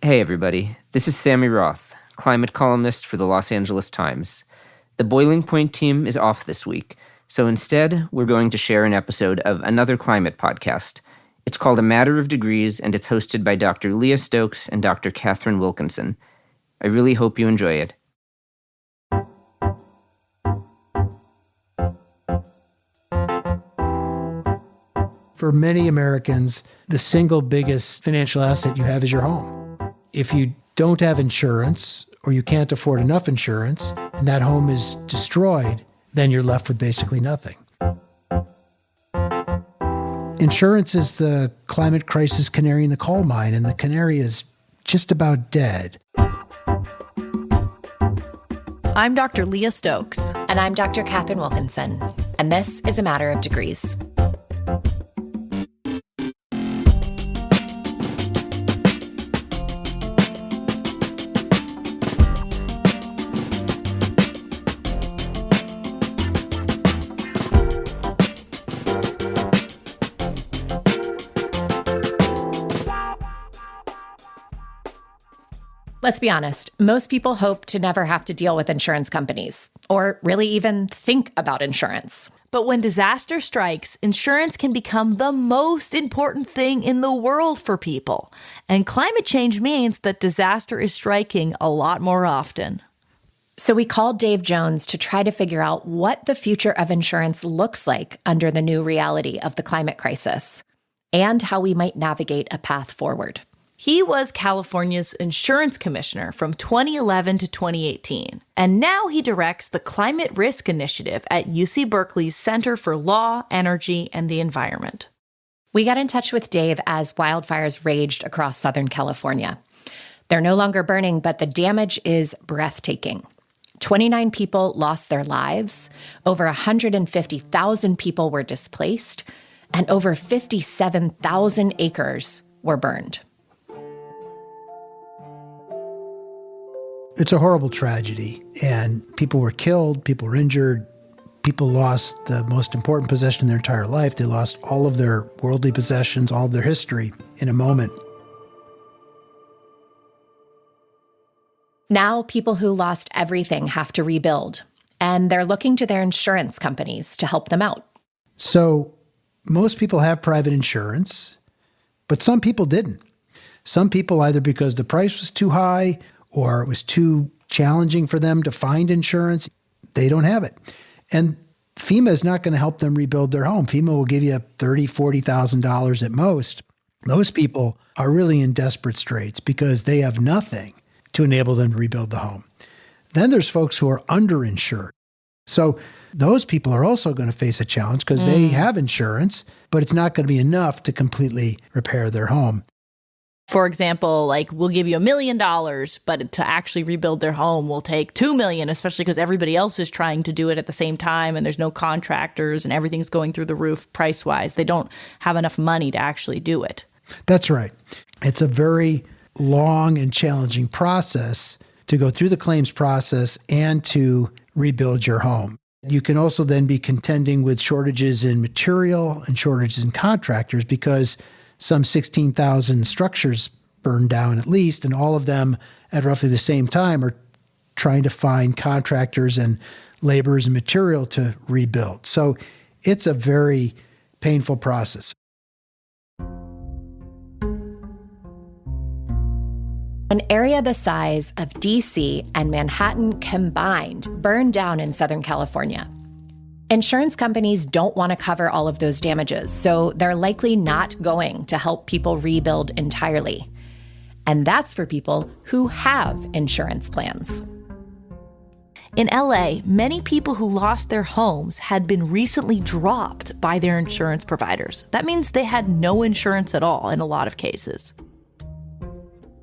Hey everybody, this is Sammy Roth, climate columnist for the Los Angeles Times. The Boiling Point team is off this week, so instead we're going to share an episode of another climate podcast. It's called A Matter of Degrees, and it's hosted by Dr. Leah Stokes and Dr. Katharine Wilkinson. I really hope you enjoy it. For many Americans, the single biggest financial asset you have is your home. If you don't have insurance or you can't afford enough insurance and that home is destroyed, then you're left with basically nothing. Insurance is the climate crisis canary in the coal mine, and the canary is just about dead. I'm Dr. Leah Stokes. And I'm Dr. Katharine Wilkinson. And this is A Matter of Degrees. Let's be honest, most people hope to never have to deal with insurance companies, or really even think about insurance. But when disaster strikes, insurance can become the most important thing in the world for people. And climate change means that disaster is striking a lot more often. So we called Dave Jones to try to figure out what the future of insurance looks like under the new reality of the climate crisis, and how we might navigate a path forward. He was California's insurance commissioner from 2011 to 2018, and now he directs the Climate Risk Initiative at UC Berkeley's Center for Law, Energy, and the Environment. We got in touch with Dave as wildfires raged across Southern California. They're no longer burning, but the damage is breathtaking. 29 people lost their lives, over 150,000 people were displaced, and over 57,000 acres were burned. It's a horrible tragedy, and people were killed, people were injured, people lost the most important possession in their entire life. They lost all of their worldly possessions, all of their history in a moment. Now, people who lost everything have to rebuild, and they're looking to their insurance companies to help them out. So most people have private insurance, but some people didn't. Some people, either because the price was too high or it was too challenging for them to find insurance, they don't have it. And FEMA is not going to help them rebuild their home. FEMA will give you $30,000, $40,000 at most. Those people are really in desperate straits because they have nothing to enable them to rebuild the home. Then there's folks who are underinsured. So those people are also going to face a challenge because they have insurance, but it's not going to be enough to completely repair their home. For example, like, we'll give you $1 million, but to actually rebuild their home will take $2 million, especially because everybody else is trying to do it at the same time and there's no contractors and everything's going through the roof price-wise. They don't have enough money to actually do it. That's right. It's a very long and challenging process to go through the claims process and to rebuild your home. You can also then be contending with shortages in material and shortages in contractors because some 16,000 structures burned down at least, and all of them at roughly the same time are trying to find contractors and laborers and material to rebuild. So it's a very painful process. An area the size of DC and Manhattan combined burned down in Southern California. Insurance companies don't want to cover all of those damages, so they're likely not going to help people rebuild entirely. And that's for people who have insurance plans. In LA, many people who lost their homes had been recently dropped by their insurance providers. That means they had no insurance at all in a lot of cases.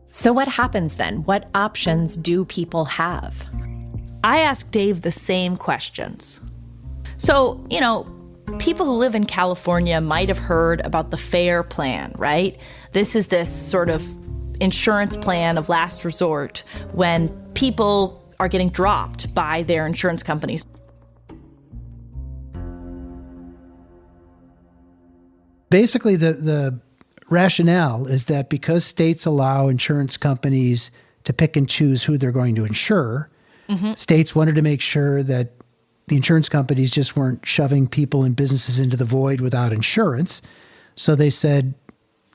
So what happens then? What options do people have? I asked Dave the same questions. So, people who live in California might have heard about the FAIR plan, right? This is this sort of insurance plan of last resort when people are getting dropped by their insurance companies. Basically, the rationale is that because states allow insurance companies to pick and choose who they're going to insure, states wanted to make sure that the insurance companies just weren't shoving people and businesses into the void without insurance. So they said,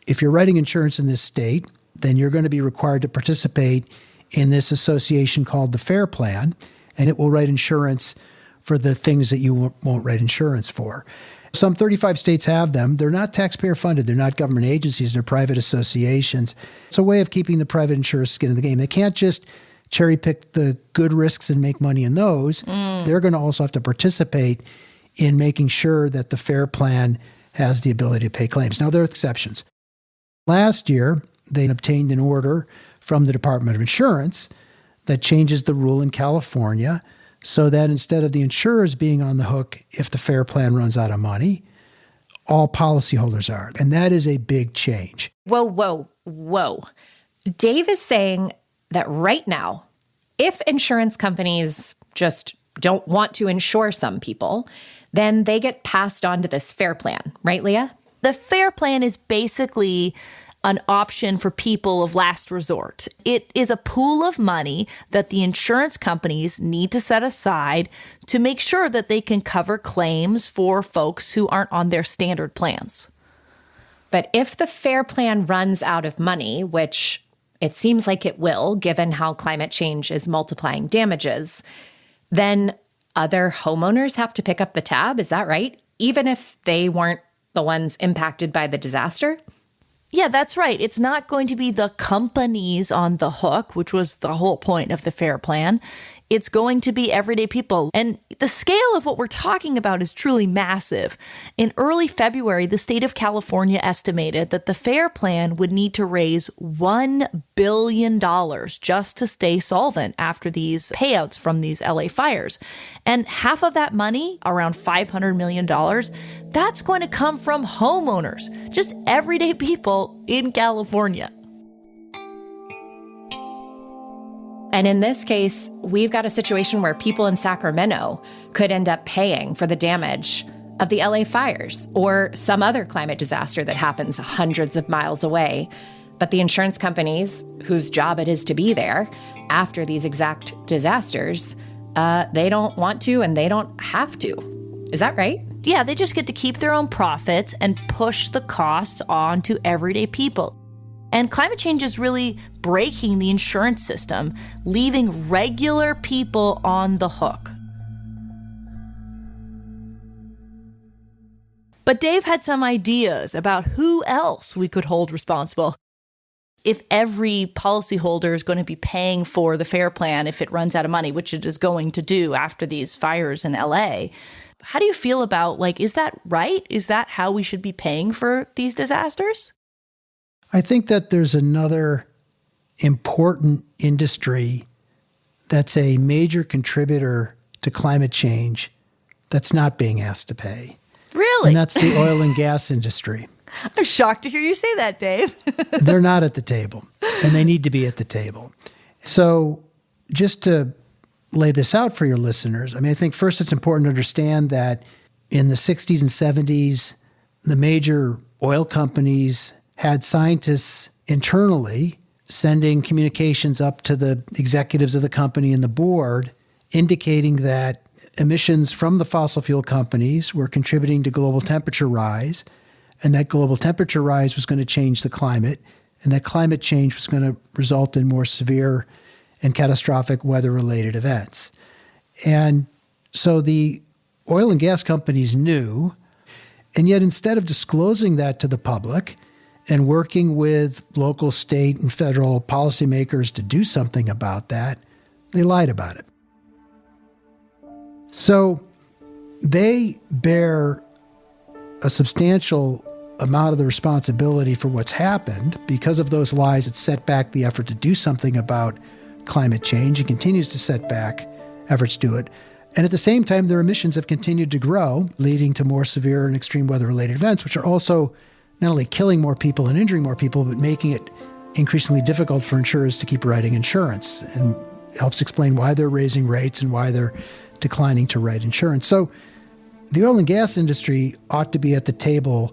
if you're writing insurance in this state, then you're going to be required to participate in this association called the FAIR Plan, and it will write insurance for the things that you won't write insurance for. Some 35 states have them. They're not taxpayer funded. They're not government agencies. They're private associations. It's a way of keeping the private insurers' skin in the game. They can't just cherry pick the good risks and make money in those. They're going to also have to participate in making sure that the FAIR Plan has the ability to pay claims. Now, there are exceptions. Last year, they obtained an order from the Department of Insurance that changes the rule in California so that instead of the insurers being on the hook if the FAIR Plan runs out of money, all policyholders are. And that is a big change. Whoa. Dave is saying that right now, if insurance companies just don't want to insure some people, then they get passed on to this FAIR Plan, right, Leah? The FAIR Plan is basically an option for people of last resort. It is a pool of money that the insurance companies need to set aside to make sure that they can cover claims for folks who aren't on their standard plans. But if the FAIR Plan runs out of money, which it seems like it will, given how climate change is multiplying damages, then other homeowners have to pick up the tab. Is that right? Even if they weren't the ones impacted by the disaster? Yeah, that's right. It's not going to be the companies on the hook, which was the whole point of the FAIR Plan. It's going to be everyday people. And the scale of what we're talking about is truly massive. In early February, the state of California estimated that the FAIR Plan would need to raise $1 billion just to stay solvent after these payouts from these LA fires. And half of that money, around $500 million, that's going to come from homeowners, just everyday people in California. And in this case, we've got a situation where people in Sacramento could end up paying for the damage of the LA fires or some other climate disaster that happens hundreds of miles away. But the insurance companies, whose job it is to be there after these exact disasters, they don't want to and they don't have to. Is that right? Yeah, they just get to keep their own profits and push the costs on to everyday people. And climate change is really breaking the insurance system, leaving regular people on the hook. But Dave had some ideas about who else we could hold responsible. If every policyholder is going to be paying for the FAIR Plan if it runs out of money, which it is going to do after these fires in LA, how do you feel about, is that right? Is that how we should be paying for these disasters? I think that there's another important industry that's a major contributor to climate change that's not being asked to pay. Really? And that's the oil and gas industry. I'm shocked to hear you say that, Dave. They're not at the table, and they need to be at the table. So just to lay this out for your listeners, I think first it's important to understand that in the 60s and 70s, the major oil companies had scientists internally sending communications up to the executives of the company and the board indicating that emissions from the fossil fuel companies were contributing to global temperature rise, and that global temperature rise was going to change the climate, and that climate change was going to result in more severe and catastrophic weather-related events. And so the oil and gas companies knew, and yet instead of disclosing that to the public and working with local, state, and federal policymakers to do something about that, they lied about it. So they bear a substantial amount of the responsibility for what's happened. Because of those lies, it set back the effort to do something about climate change and continues to set back efforts to do it. And at the same time, their emissions have continued to grow, leading to more severe and extreme weather-related events, which are also not only killing more people and injuring more people, but making it increasingly difficult for insurers to keep writing insurance, and helps explain why they're raising rates and why they're declining to write insurance. So the oil and gas industry ought to be at the table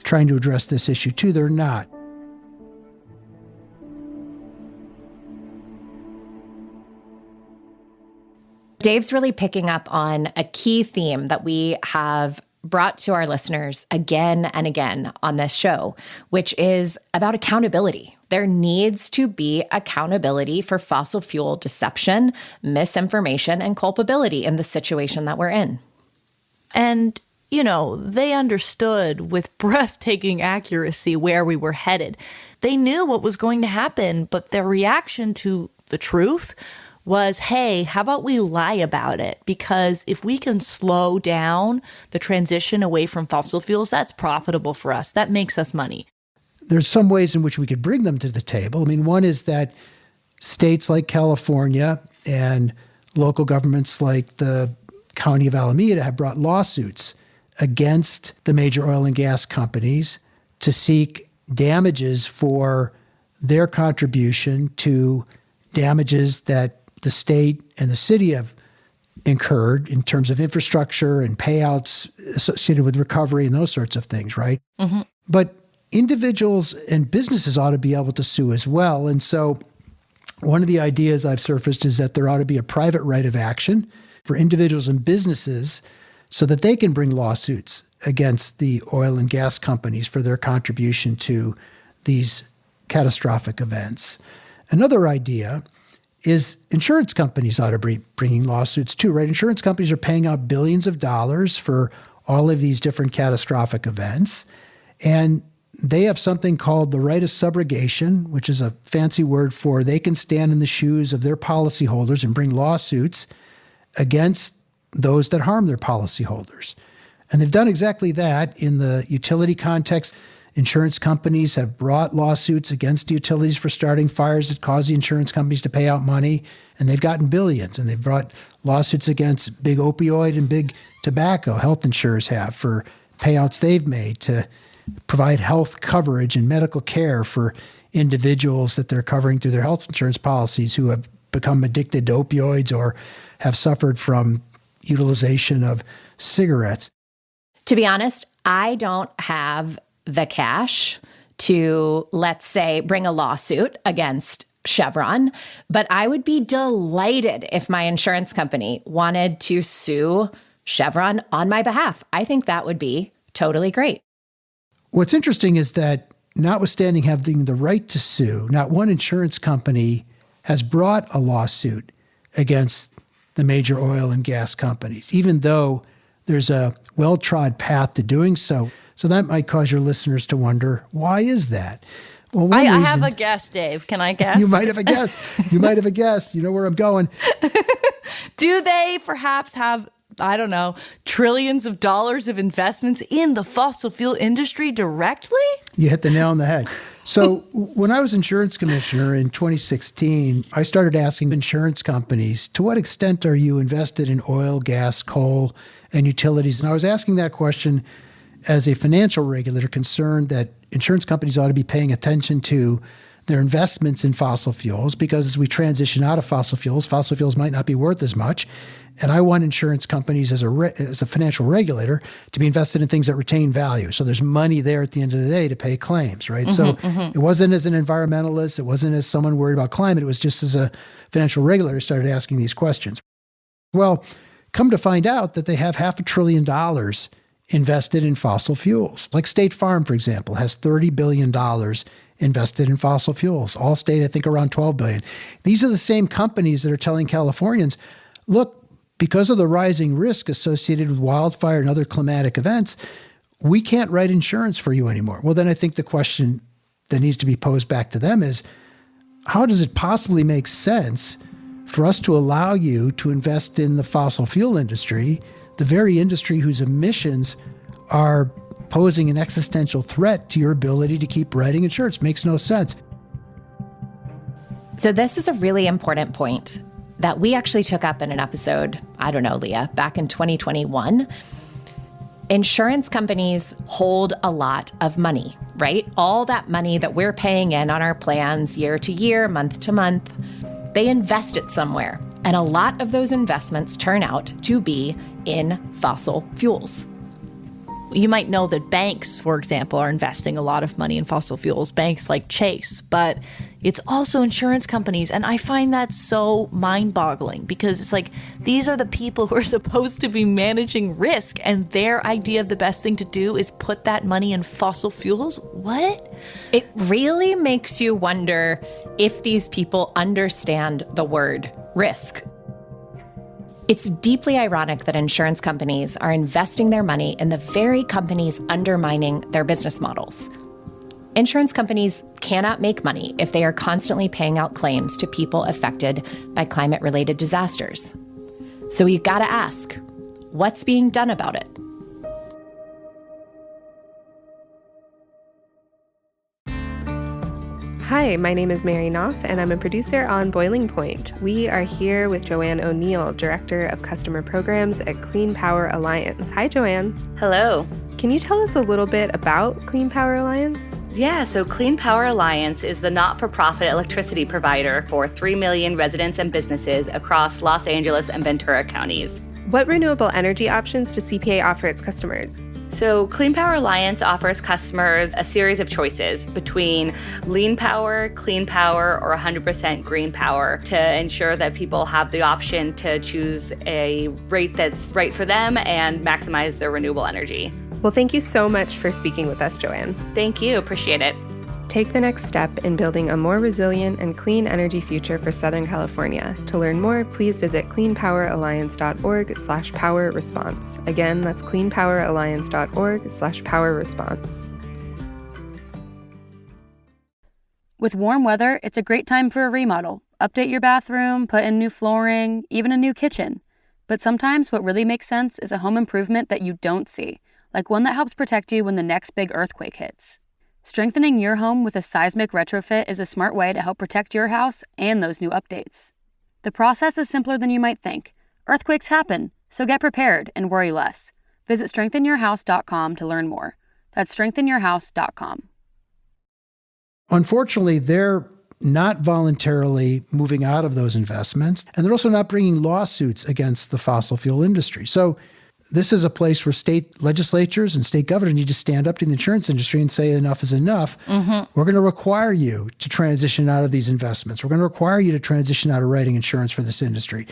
trying to address this issue too. They're not. Dave's really picking up on a key theme that we have brought to our listeners again and again on this show, which is about accountability. There needs to be accountability for fossil fuel deception, misinformation, and culpability in the situation that we're in. And, they understood with breathtaking accuracy where we were headed. They knew what was going to happen, but their reaction to the truth was, hey, how about we lie about it? Because if we can slow down the transition away from fossil fuels, that's profitable for us. That makes us money. There's some ways in which we could bring them to the table. I mean, one is that states like California and local governments like the County of Alameda have brought lawsuits against the major oil and gas companies to seek damages for their contribution to damages that the state and the city have incurred in terms of infrastructure and payouts associated with recovery and those sorts of things, right? Mm-hmm. But individuals and businesses ought to be able to sue as well. And so one of the ideas I've surfaced is that there ought to be a private right of action for individuals and businesses so that they can bring lawsuits against the oil and gas companies for their contribution to these catastrophic events. Another idea is insurance companies ought to be bringing lawsuits too, right? Insurance companies are paying out billions of dollars for all of these different catastrophic events. And they have something called the right of subrogation, which is a fancy word for they can stand in the shoes of their policyholders and bring lawsuits against those that harm their policyholders. And they've done exactly that in the utility context. Insurance companies have brought lawsuits against utilities for starting fires that cause the insurance companies to pay out money, and they've gotten billions. And they've brought lawsuits against big opioid and big tobacco, health insurers have, for payouts they've made to provide health coverage and medical care for individuals that they're covering through their health insurance policies who have become addicted to opioids or have suffered from utilization of cigarettes. To be honest, I don't have the cash to, let's say, bring a lawsuit against Chevron, but I would be delighted if my insurance company wanted to sue Chevron on my behalf. I think that would be totally great. What's interesting is that notwithstanding having the right to sue, not one insurance company has brought a lawsuit against the major oil and gas companies, even though there's a well-trod path to doing so. So that might cause your listeners to wonder, why is that? Well, I have a guess, Dave. Can I guess? You might have a guess. You might have a guess. You know where I'm going. Do they perhaps have, I don't know, trillions of dollars of investments in the fossil fuel industry directly? You hit the nail on the head. So when I was insurance commissioner in 2016, I started asking insurance companies, to what extent are you invested in oil, gas, coal, and utilities? And I was asking that question as a financial regulator concerned that insurance companies ought to be paying attention to their investments in fossil fuels, because as we transition out of fossil fuels might not be worth as much. And I want insurance companies as a financial regulator to be invested in things that retain value. So there's money there at the end of the day to pay claims, right? It wasn't as an environmentalist, it wasn't as someone worried about climate, it was just as a financial regulator started asking these questions. Well, come to find out that they have $500 billion invested in fossil fuels. Like State Farm, for example, has $30 billion invested in fossil fuels. Allstate, I think, around $12 billion. These are the same companies that are telling Californians, look, because of the rising risk associated with wildfire and other climatic events, we can't write insurance for you anymore. Well, then I think the question that needs to be posed back to them is, how does it possibly make sense for us to allow you to invest in the fossil fuel industry, the very industry whose emissions are posing an existential threat to your ability to keep writing insurance? Makes no sense. So this is a really important point that we actually took up in an episode, I don't know, Leah, back in 2021. Insurance companies hold a lot of money, right? All that money that we're paying in on our plans year to year, month to month, they invest it somewhere. And a lot of those investments turn out to be in fossil fuels. You might know that banks, for example, are investing a lot of money in fossil fuels, banks like Chase, but it's also insurance companies. And I find that so mind-boggling because it's like these are the people who are supposed to be managing risk, and their idea of the best thing to do is put that money in fossil fuels? What? It really makes you wonder if these people understand the word risk. It's deeply ironic that insurance companies are investing their money in the very companies undermining their business models. Insurance companies cannot make money if they are constantly paying out claims to people affected by climate-related disasters. So you gotta ask, what's being done about it? Hi, my name is Mary Knopf, and I'm a producer on Boiling Point. We are here with Joanne O'Neill, Director of Customer Programs at Clean Power Alliance. Hi, Joanne. Hello. Can you tell us a little bit about Clean Power Alliance? Yeah, so Clean Power Alliance is the not-for-profit electricity provider for 3 million residents and businesses across Los Angeles and Ventura counties. What renewable energy options does CPA offer its customers? So Clean Power Alliance offers customers a series of choices between lean power, clean power, or 100% green power to ensure that people have the option to choose a rate that's right for them and maximize their renewable energy. Well, thank you so much for speaking with us, Joanne. Thank you. Appreciate it. Take the next step in building a more resilient and clean energy future for Southern California. To learn more, please visit cleanpoweralliance.org/power-response. Again, that's cleanpoweralliance.org/power-response. With warm weather, it's a great time for a remodel. Update your bathroom, put in new flooring, even a new kitchen. But sometimes what really makes sense is a home improvement that you don't see, like one that helps protect you when the next big earthquake hits. Strengthening your home with a seismic retrofit is a smart way to help protect your house and those new updates. The process is simpler than you might think. Earthquakes happen, so get prepared and worry less. Visit strengthenyourhouse.com to learn more. That's strengthenyourhouse.com. Unfortunately, they're not voluntarily moving out of those investments, and they're also not bringing lawsuits against the fossil fuel industry. So this is a place where state legislatures and state governors need to stand up to the insurance industry and say enough is enough. Mm-hmm. We're going to require you to transition out of these investments. We're going to require you to transition out of writing insurance for this industry.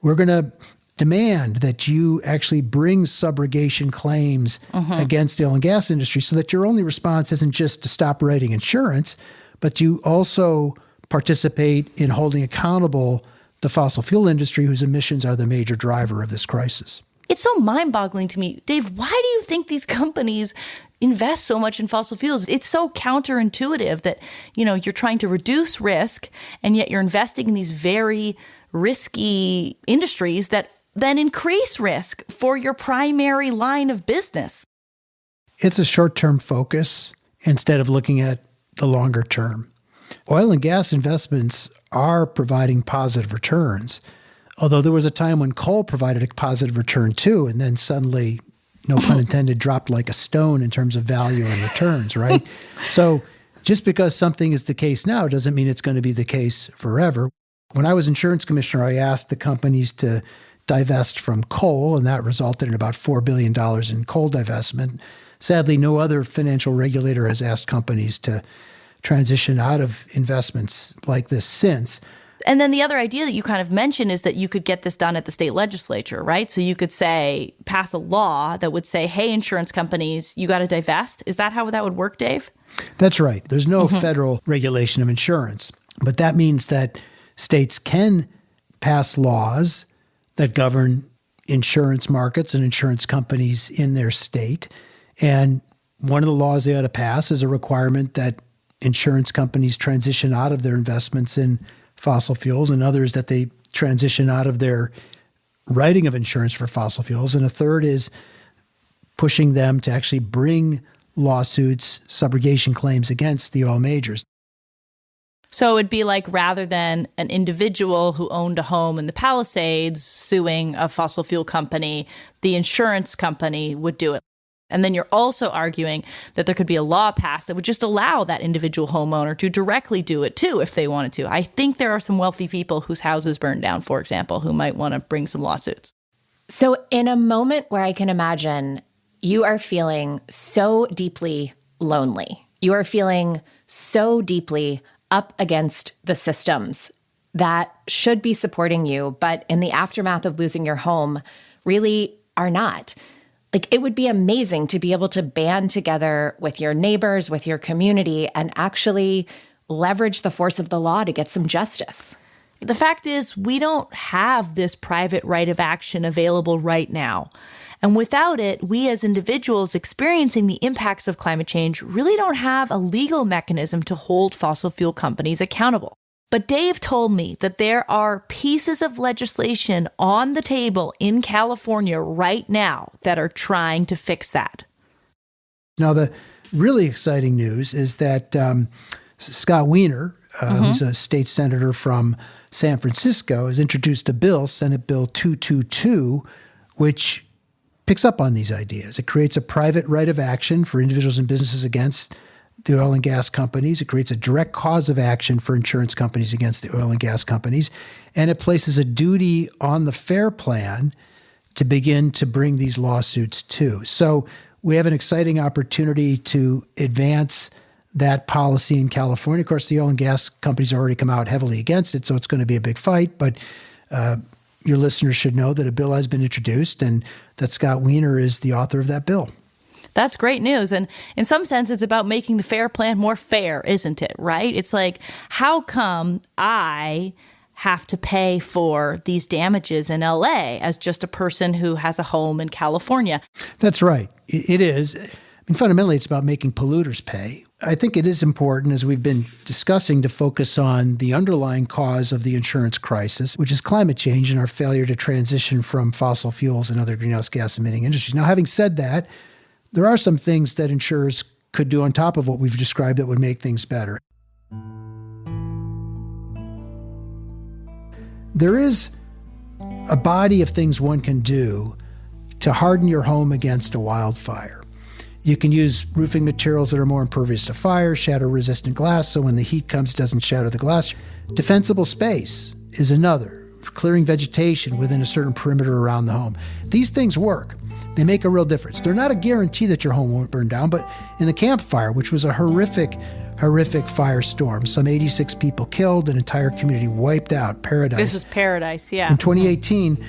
We're going to demand that you actually bring subrogation claims against the oil and gas industry so that your only response isn't just to stop writing insurance, but you also participate in holding accountable the fossil fuel industry whose emissions are the major driver of this crisis. It's so mind-boggling to me. Dave, why do you think these companies invest so much in fossil fuels? It's so counterintuitive that, you're trying to reduce risk, and yet you're investing in these very risky industries that then increase risk for your primary line of business. It's a short-term focus instead of looking at the longer term. Oil and gas investments are providing positive returns, although there was a time when coal provided a positive return too, and then suddenly, no pun intended, dropped like a stone in terms of value and returns, right? So just because something is the case now doesn't mean it's going to be the case forever. When I was insurance commissioner, I asked the companies to divest from coal, and that resulted in about $4 billion in coal divestment. Sadly, no other financial regulator has asked companies to transition out of investments like this since. And then the other idea that you kind of mentioned is that you could get this done at the state legislature, right? So you could pass a law that would say, hey, insurance companies, you got to divest. Is that how that would work, Dave? That's right. There's no federal regulation of insurance, but that means that states can pass laws that govern insurance markets and insurance companies in their state. And one of the laws they ought to pass is a requirement that insurance companies transition out of their investments in fossil fuels, and others that they transition out of their writing of insurance for fossil fuels. And a third is pushing them to actually bring lawsuits, subrogation claims against the oil majors. So it'd be like rather than an individual who owned a home in the Palisades suing a fossil fuel company, the insurance company would do it. And then you're also arguing that there could be a law passed that would just allow that individual homeowner to directly do it too if they wanted to. I think there are some wealthy people whose houses burned down, for example, who might want to bring some lawsuits. So in a moment where I can imagine you are feeling so deeply lonely. You are feeling so deeply up against the systems that should be supporting you, but in the aftermath of losing your home, really are not. Like, it would be amazing to be able to band together with your neighbors, with your community, and actually leverage the force of the law to get some justice. The fact is, we don't have this private right of action available right now. And without it, we as individuals experiencing the impacts of climate change really don't have a legal mechanism to hold fossil fuel companies accountable. But Dave told me that there are pieces of legislation on the table in California right now that are trying to fix that. Now, the really exciting news is that Scott Wiener, who's a state senator from San Francisco, has introduced a bill, Senate Bill 222, which picks up on these ideas. It creates a private right of action for individuals and businesses against the oil and gas companies. It creates a direct cause of action for insurance companies against the oil and gas companies. And it places a duty on the FAIR Plan to begin to bring these lawsuits too. So we have an exciting opportunity to advance that policy in California. Of course, the oil and gas companies have already come out heavily against it, so it's going to be a big fight. But your listeners should know that a bill has been introduced and that Scott Wiener is the author of that bill. That's great news. And in some sense, it's about making the FAIR Plan more fair, isn't it? Right? It's like, how come I have to pay for these damages in LA as just a person who has a home in California? That's right. It is. I mean, fundamentally, it's about making polluters pay. I think it is important, as we've been discussing, to focus on the underlying cause of the insurance crisis, which is climate change and our failure to transition from fossil fuels and other greenhouse gas emitting industries. Now, having said that, there are some things that insurers could do on top of what we've described that would make things better. There is a body of things one can do to harden your home against a wildfire. You can use roofing materials that are more impervious to fire, shatter-resistant glass, so when the heat comes, it doesn't shatter the glass. Defensible space is another, clearing vegetation within a certain perimeter around the home. These things work. They make a real difference. They're not a guarantee that your home won't burn down, but in the Camp Fire, which was a horrific firestorm, some 86 people killed, an entire community wiped out, paradise. This is paradise, yeah. In 2018,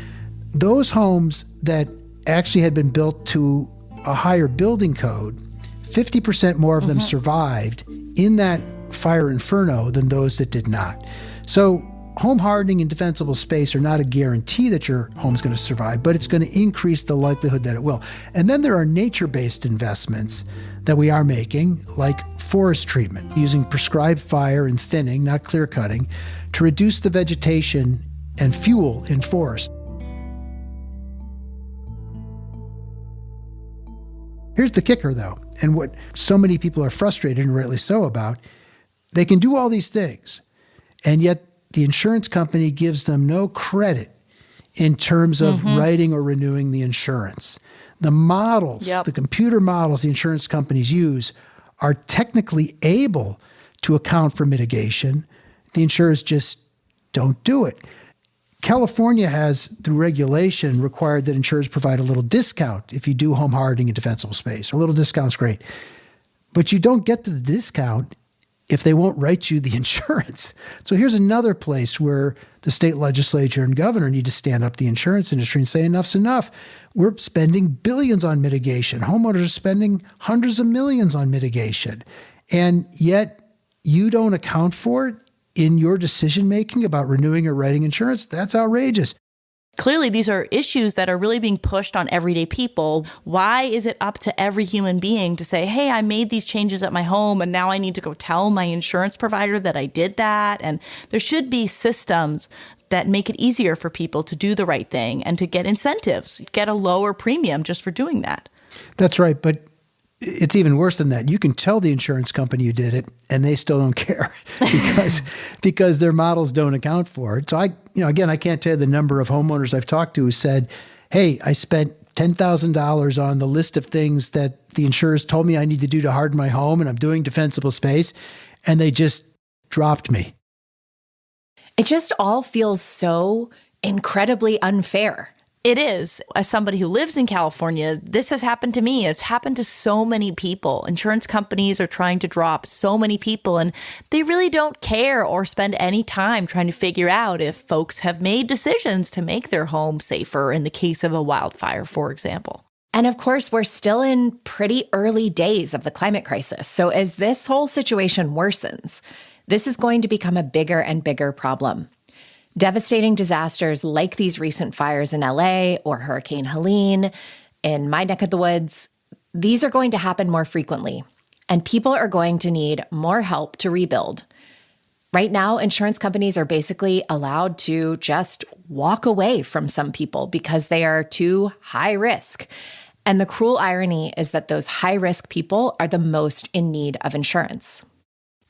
those homes that actually had been built to a higher building code, 50% more of them survived in that fire inferno than those that did not. So home hardening and defensible space are not a guarantee that your home's going to survive, but it's going to increase the likelihood that it will. And then there are nature-based investments that we are making, like forest treatment, using prescribed fire and thinning, not clear cutting, to reduce the vegetation and fuel in forests. Here's the kicker, though, and what so many people are frustrated, and rightly so, about. They can do all these things, and yet the insurance company gives them no credit in terms of writing or renewing the insurance. The models, the computer models the insurance companies use are technically able to account for mitigation. The insurers just don't do it. California has, through regulation, required that insurers provide a little discount if you do home hardening in defensible space. A little discount's great. But you don't get to the discount if they won't write you the insurance. So here's another place where the state legislature and governor need to stand up the insurance industry and say, enough's enough. We're spending billions on mitigation. Homeowners are spending hundreds of millions on mitigation. And yet you don't account for it in your decision-making about renewing or writing insurance. That's outrageous. Clearly, these are issues that are really being pushed on everyday people. Why is it up to every human being to say, hey, I made these changes at my home and now I need to go tell my insurance provider that I did that? And there should be systems that make it easier for people to do the right thing and to get incentives, get a lower premium just for doing that. That's right. But it's even worse than that. You can tell the insurance company you did it, and they still don't care because their models don't account for it. So I can't tell you the number of homeowners I've talked to who said, "Hey, I spent $10,000 on the list of things that the insurers told me I need to do to harden my home, and I'm doing defensible space, and they just dropped me." It just all feels so incredibly unfair. It is. As somebody who lives in California, this has happened to me. It's happened to so many people. Insurance companies are trying to drop so many people, and they really don't care or spend any time trying to figure out if folks have made decisions to make their home safer in the case of a wildfire, for example. And of course, we're still in pretty early days of the climate crisis. So as this whole situation worsens, this is going to become a bigger and bigger problem. Devastating disasters like these recent fires in LA or Hurricane Helene in my neck of the woods, these are going to happen more frequently, and people are going to need more help to rebuild. Right now, insurance companies are basically allowed to just walk away from some people because they are too high risk. And the cruel irony is that those high-risk people are the most in need of insurance.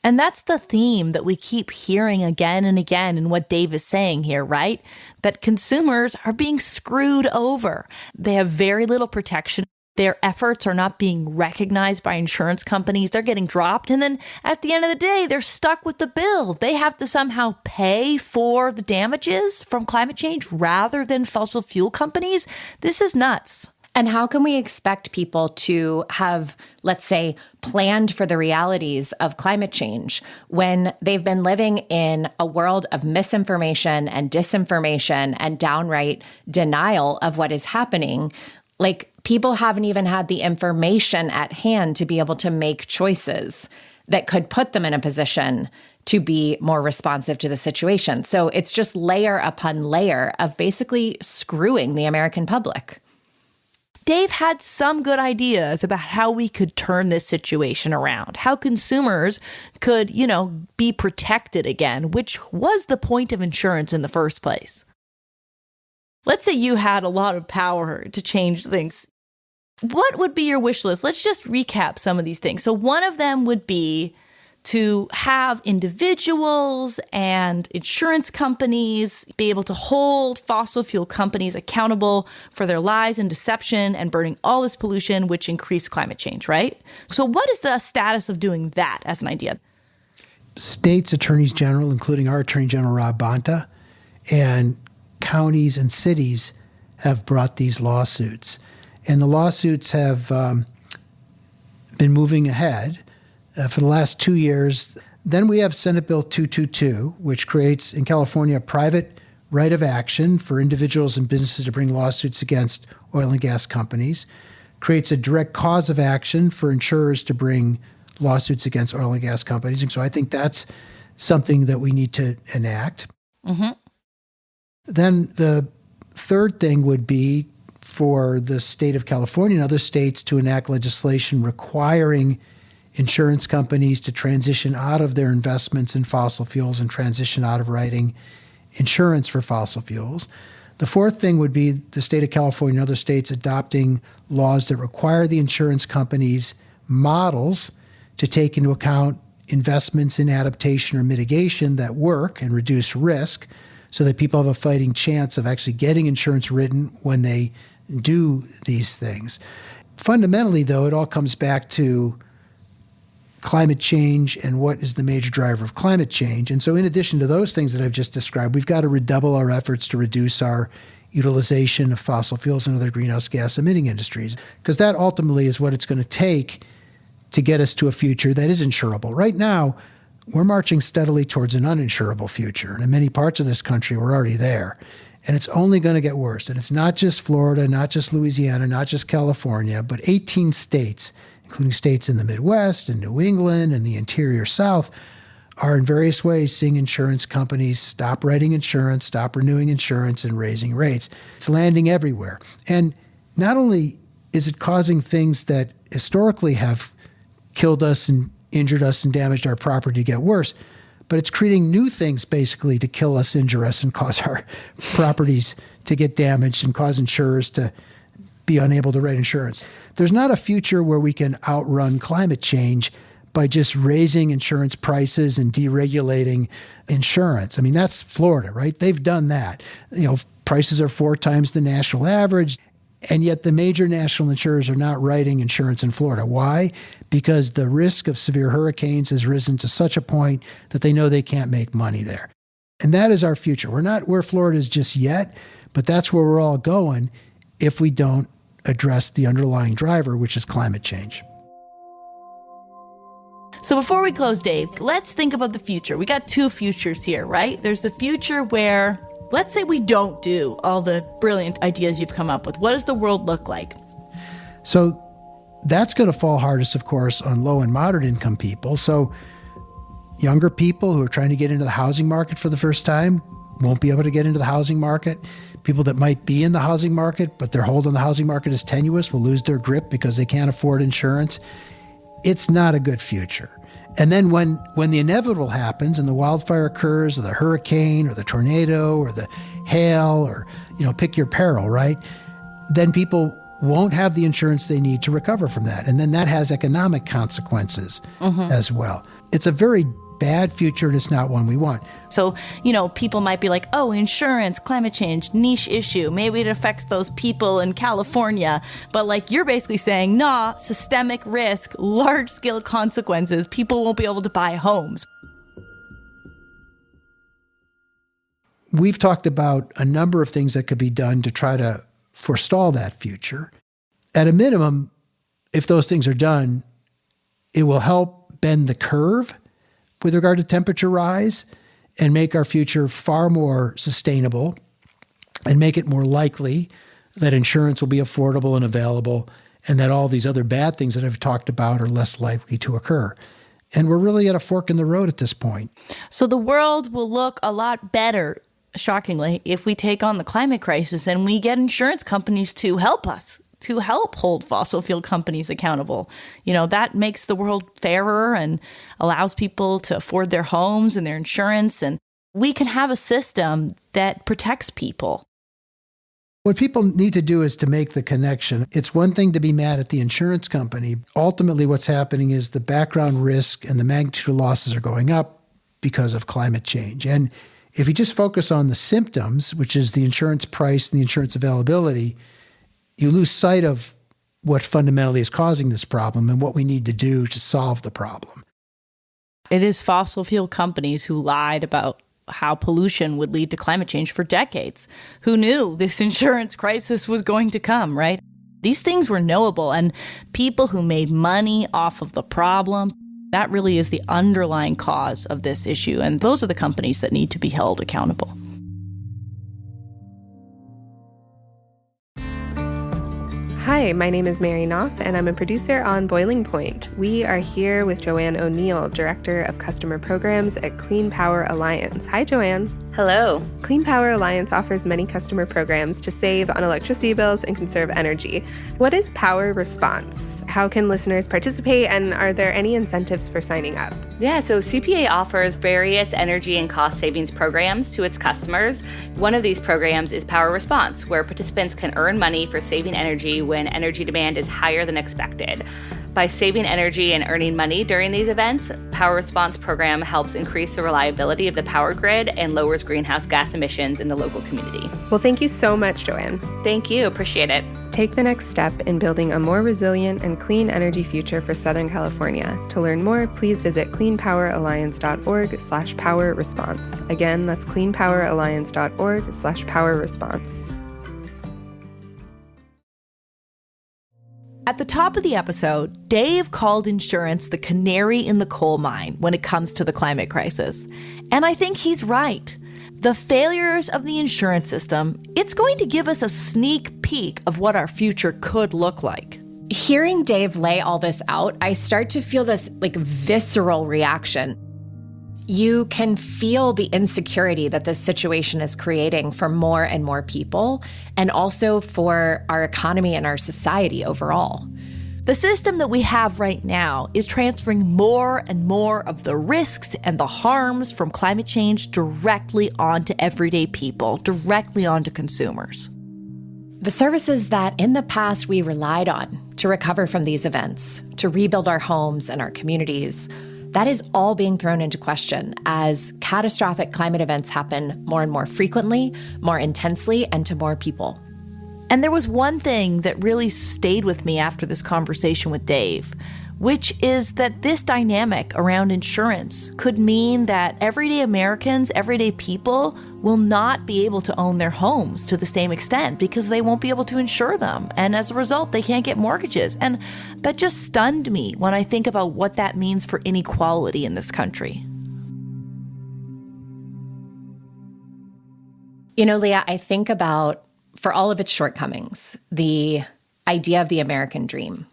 And that's the theme that we keep hearing again and again in what Dave is saying here, right? That consumers are being screwed over. They have very little protection. Their efforts are not being recognized by insurance companies. They're getting dropped. And then at the end of the day, they're stuck with the bill. They have to somehow pay for the damages from climate change rather than fossil fuel companies. This is nuts. And how can we expect people to have, let's say, planned for the realities of climate change when they've been living in a world of misinformation and disinformation and downright denial of what is happening? Like, people haven't even had the information at hand to be able to make choices that could put them in a position to be more responsive to the situation. So it's just layer upon layer of basically screwing the American public. Dave had some good ideas about how we could turn this situation around, how consumers could, be protected again, which was the point of insurance in the first place. Let's say you had a lot of power to change things. What would be your wish list? Let's just recap some of these things. So one of them would be to have individuals and insurance companies be able to hold fossil fuel companies accountable for their lies and deception and burning all this pollution, which increased climate change, right? So what is the status of doing that as an idea? States attorneys general, including our Attorney General Rob Bonta, and counties and cities have brought these lawsuits. And the lawsuits have been moving ahead for the last 2 years. Then we have Senate Bill 222, which creates in California a private right of action for individuals and businesses to bring lawsuits against oil and gas companies, creates a direct cause of action for insurers to bring lawsuits against oil and gas companies. And so I think that's something that we need to enact. Mm-hmm. Then the third thing would be for the state of California and other states to enact legislation requiring insurance companies to transition out of their investments in fossil fuels and transition out of writing insurance for fossil fuels. The fourth thing would be the state of California and other states adopting laws that require the insurance companies' models to take into account investments in adaptation or mitigation that work and reduce risk so that people have a fighting chance of actually getting insurance written when they do these things. Fundamentally, though, it all comes back to climate change and what is the major driver of climate change. And so in addition to those things that I've just described, we've got to redouble our efforts to reduce our utilization of fossil fuels and other greenhouse gas emitting industries, because that ultimately is what it's going to take to get us to a future that is insurable. Right now, we're marching steadily towards an uninsurable future. And in many parts of this country, we're already there. And it's only going to get worse. And it's not just Florida, not just Louisiana, not just California, but 18 states, including states in the Midwest and New England and the interior South, are in various ways seeing insurance companies stop writing insurance, stop renewing insurance, and raising rates. It's landing everywhere. And not only is it causing things that historically have killed us and injured us and damaged our property to get worse, but it's creating new things basically to kill us, injure us, and cause our properties to get damaged and cause insurers to be unable to write insurance. There's not a future where we can outrun climate change by just raising insurance prices and deregulating insurance. I mean, that's Florida, right? They've done that. Prices are 4 times the national average, and yet the major national insurers are not writing insurance in Florida. Why? Because the risk of severe hurricanes has risen to such a point that they know they can't make money there. And that is our future. We're not where Florida is just yet, But that's where we're all going if we don't address the underlying driver, which is climate change. So before we close, Dave, let's think about the future. We got two futures here, right? There's the future where, let's say we don't do all the brilliant ideas you've come up with. What does the world look like? So that's going to fall hardest, of course, on low and moderate income people. So younger people who are trying to get into the housing market for the first time won't be able to get into the housing market. People that might be in the housing market, but their hold on the housing market is tenuous, will lose their grip because they can't afford insurance. It's not a good future. And then when the inevitable happens and the wildfire occurs, or the hurricane, or the tornado, or the hail, or, pick your peril, right? Then people won't have the insurance they need to recover from that. And then that has economic consequences as well. It's a very bad future, and it's not one we want. So, people might be like, oh, insurance, climate change, niche issue. Maybe it affects those people in California. But you're basically saying, nah, systemic risk, large-scale consequences. People won't be able to buy homes. We've talked about a number of things that could be done to try to forestall that future. At a minimum, if those things are done, it will help bend the curve with regard to temperature rise and make our future far more sustainable and make it more likely that insurance will be affordable and available, and that all these other bad things that I've talked about are less likely to occur. And we're really at a fork in the road at this point. So the world will look a lot better, shockingly, if we take on the climate crisis and we get insurance companies to help us, to help hold fossil fuel companies accountable. That makes the world fairer and allows people to afford their homes and their insurance. And we can have a system that protects people. What people need to do is to make the connection. It's one thing to be mad at the insurance company. Ultimately, what's happening is the background risk and the magnitude of losses are going up because of climate change. And if you just focus on the symptoms, which is the insurance price and the insurance availability, you lose sight of what fundamentally is causing this problem and what we need to do to solve the problem. It is fossil fuel companies who lied about how pollution would lead to climate change for decades. Who knew this insurance crisis was going to come, right? These things were knowable, and people who made money off of the problem, that really is the underlying cause of this issue. And those are the companies that need to be held accountable. Hi, my name is Mary Knopf, and I'm a producer on Boiling Point. We are here with Joanne O'Neill, Director of Customer Programs at Clean Power Alliance. Hi, Joanne. Hello. Clean Power Alliance offers many customer programs to save on electricity bills and conserve energy. What is Power Response? How can listeners participate, and are there any incentives for signing up? Yeah, so CPA offers various energy and cost savings programs to its customers. One of these programs is Power Response, where participants can earn money for saving energy when energy demand is higher than expected. By saving energy and earning money during these events, Power Response program helps increase the reliability of the power grid and lowers greenhouse gas emissions in the local community. Well, thank you so much, Joanne. Thank you. Appreciate it. Take the next step in building a more resilient and clean energy future for Southern California. To learn more, please visit cleanpoweralliance.org/powerresponse. Again, that's cleanpoweralliance.org/powerresponse. At the top of the episode, Dave called insurance the canary in the coal mine when it comes to the climate crisis. And I think he's right. The failures of the insurance system, it's going to give us a sneak peek of what our future could look like. Hearing Dave lay all this out, I start to feel this visceral reaction. You can feel the insecurity that this situation is creating for more and more people, and also for our economy and our society overall. The system that we have right now is transferring more and more of the risks and the harms from climate change directly onto everyday people, directly onto consumers. The services that in the past we relied on to recover from these events, to rebuild our homes and our communities, that is all being thrown into question as catastrophic climate events happen more and more frequently, more intensely, and to more people. And there was one thing that really stayed with me after this conversation with Dave. which is that this dynamic around insurance could mean that everyday Americans, everyday people, will not be able to own their homes to the same extent because they won't be able to insure them. And as a result, they can't get mortgages. And that just stunned me when I think about what that means for inequality in this country. You know, Leah, I think about, for all of its shortcomings, the idea of the American dream,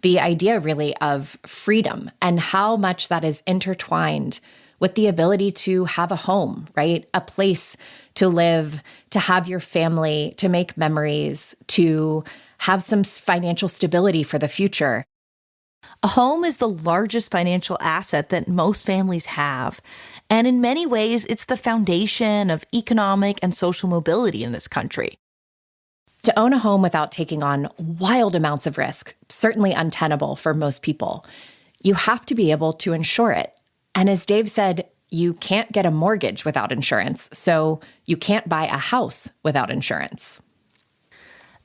the idea really of freedom and how much that is intertwined with the ability to have a home, right? A place to live, to have your family, to make memories, to have some financial stability for the future. A home is the largest financial asset that most families have. And in many ways, it's the foundation of economic and social mobility in this country. To own a home without taking on wild amounts of risk, certainly untenable for most people, you have to be able to insure it. And as Dave said, you can't get a mortgage without insurance, so you can't buy a house without insurance.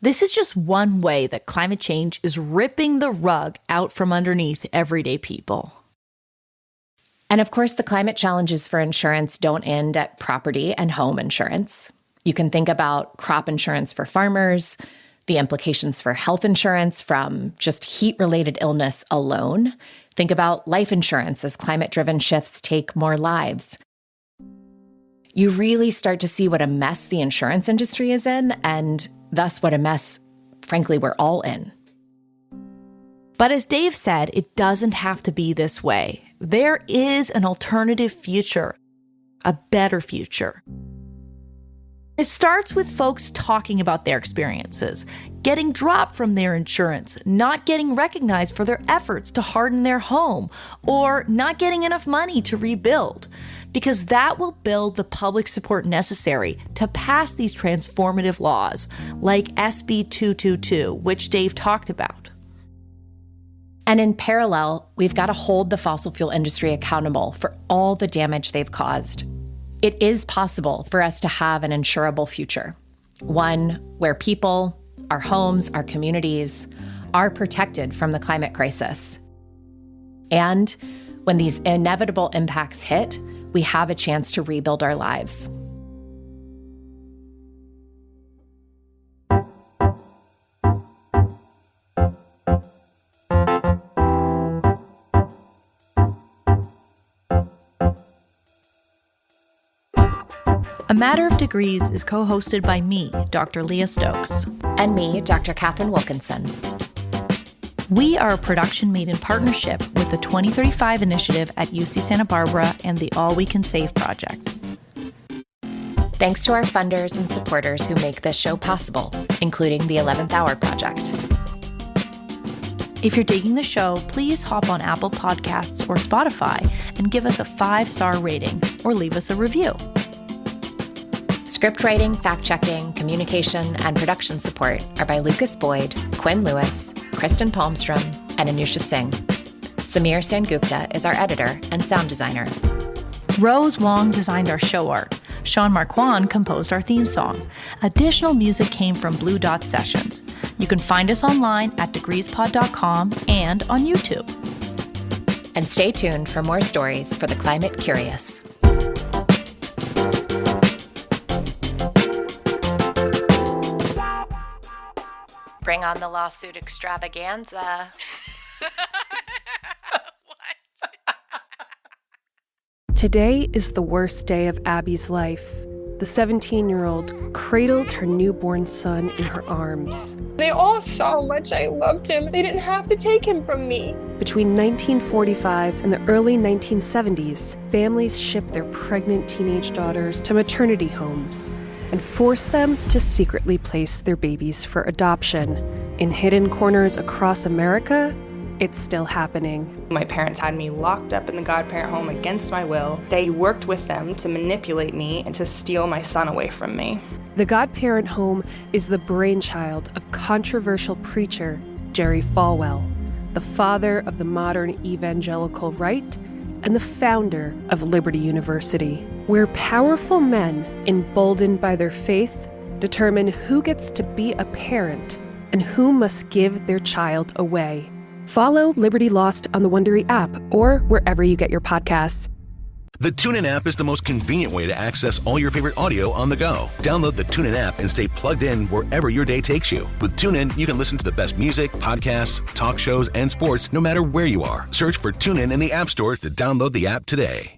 This is just one way that climate change is ripping the rug out from underneath everyday people. And of course, the climate challenges for insurance don't end at property and home insurance. You can think about crop insurance for farmers, the implications for health insurance from just heat-related illness alone. Think about life insurance as climate-driven shifts take more lives. You really start to see what a mess the insurance industry is in, and thus what a mess, frankly, we're all in. But as Dave said, it doesn't have to be this way. There is an alternative future, a better future. It starts with folks talking about their experiences, getting dropped from their insurance, not getting recognized for their efforts to harden their home, or not getting enough money to rebuild, because that will build the public support necessary to pass these transformative laws, like SB 222, which Dave talked about. And in parallel, we've got to hold the fossil fuel industry accountable for all the damage they've caused. It is possible for us to have an insurable future, one where people, our homes, our communities are protected from the climate crisis. And when these inevitable impacts hit, we have a chance to rebuild our lives. A Matter of Degrees is co-hosted by me, Dr. Leah Stokes. And me, Dr. Katharine Wilkinson. We are a production made in partnership with the 2035 Initiative at UC Santa Barbara and the All We Can Save Project. Thanks to our funders and supporters who make this show possible, including the 11th Hour Project. If you're digging the show, please hop on Apple Podcasts or Spotify and give us a 5-star rating or leave us a review. Script writing, fact-checking, communication, and production support are by Lucas Boyd, Quinn Lewis, Kristen Palmstrom, and Anusha Singh. Samir Sengupta is our editor and sound designer. Rose Wong designed our show art. Sean Marquand composed our theme song. Additional music came from Blue Dot Sessions. You can find us online at degreespod.com and on YouTube. And stay tuned for more stories for the climate curious. Bring on the lawsuit extravaganza. Today is the worst day of Abby's life. The 17-year-old cradles her newborn son in her arms. They all saw how much I loved him. They didn't have to take him from me. Between 1945 and the early 1970s, families shipped their pregnant teenage daughters to maternity homes and forced them to secretly place their babies for adoption. In hidden corners across America, it's still happening. My parents had me locked up in the godparent home against my will. They worked with them to manipulate me and to steal my son away from me. The godparent home is the brainchild of controversial preacher Jerry Falwell, the father of the modern evangelical right and the founder of Liberty University, where powerful men, emboldened by their faith, determine who gets to be a parent and who must give their child away. Follow Liberty Lost on the Wondery app or wherever you get your podcasts. The TuneIn app is the most convenient way to access all your favorite audio on the go. Download the TuneIn app and stay plugged in wherever your day takes you. With TuneIn, you can listen to the best music, podcasts, talk shows, and sports no matter where you are. Search for TuneIn in the App Store to download the app today.